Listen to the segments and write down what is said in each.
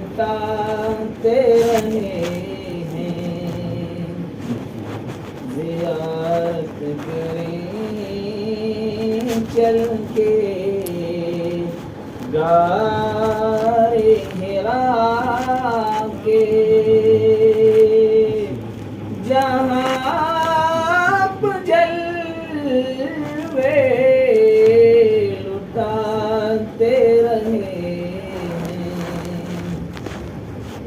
لٹاتے رہے ہیں، زیارت کریں چل کے غارِ حرا کے، جہاں آپ جلوے لٹاتے رہے ہیں،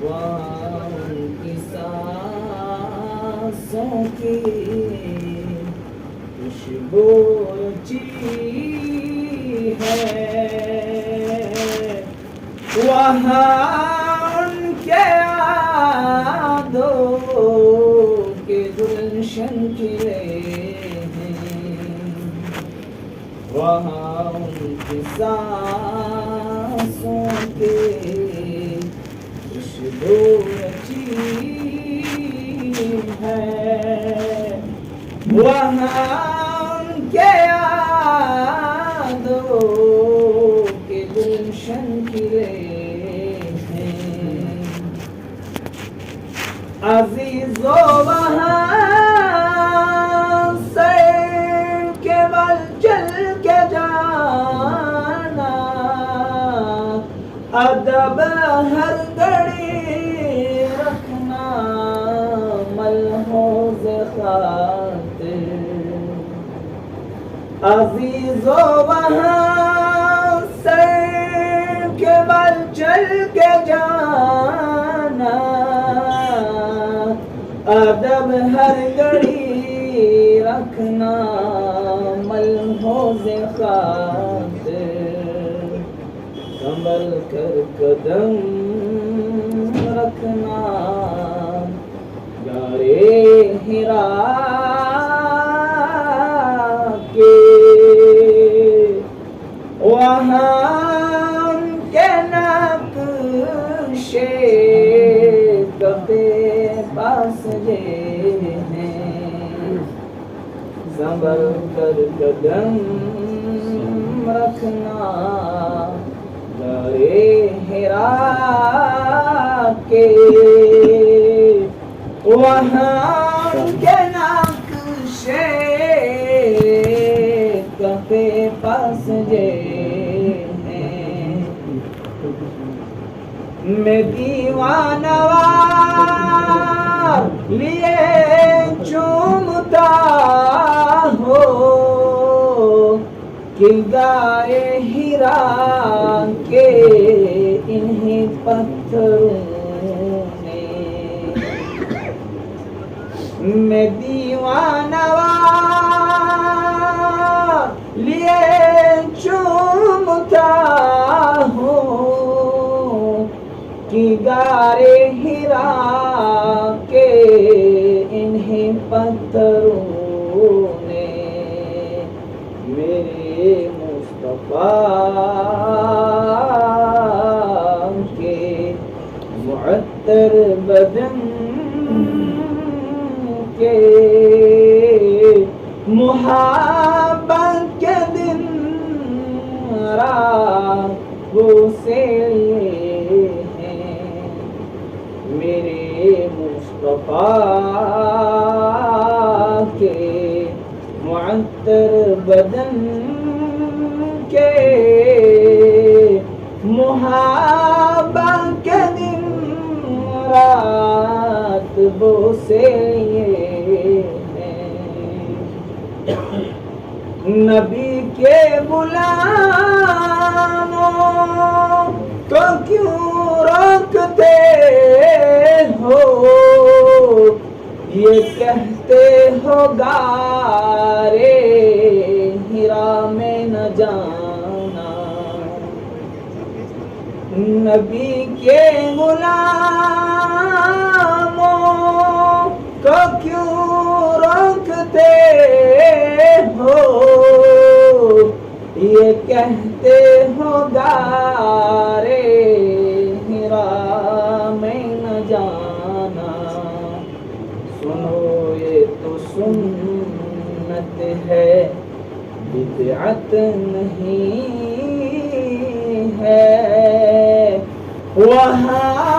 وہاں ان کی سانسوں کی خوشبو رچی ہے، وہاں ان کے یادوں کے گلشن کھلے ہیں، وہاں ان کی سانسوں کے خوشبو رچی ہے، وہاں ان کے یادوں کے گلشن کھلے ہیں، عزیزو وہاں سر کے بل چل کے جانا، ادب ہر گھڑی رکھنا ملحوظ خاطر، عزیزو وہاں سر کے بل چل کے جانا، ادب ہر گھڑی رکھنا ملحوظ خاطر، سنبھل کر قدم رکھنا غارِ حرا کے، وہاں ان کے نقشے کفِ پاس ہیں، سنبھل کر قدم رکھنا غارِ حرا کے، وہاں ان کے نقشے کفِ پاس ہیں، میں دیوانہ وار لیے چومتا ہو کردارِ حرا کے انہیں پتھروں نے، میں دیوانہ وار لیے چومتا ہوں کردارِ حرا کے انہیں پتھروں نے، میرے مصطفیٰ کے معطر بدن کے محبت کے دن رات بوسے ہیں، میرے مصطفیٰ کے معطر بدن کے محبت کے دن رات بوسے ہیں، نبی کے غلاموں کو کیوں روکتے ہو، یہ کہتے ہو غارِ حرا میں نہ جانا، نبی کے غلاموں کو کیوں روکتے ہو، یہ کہتے ہو غارِ حرا میں نہ جانا، سنو یہ تو سنت ہے بدعت نہیں ہے، وہاں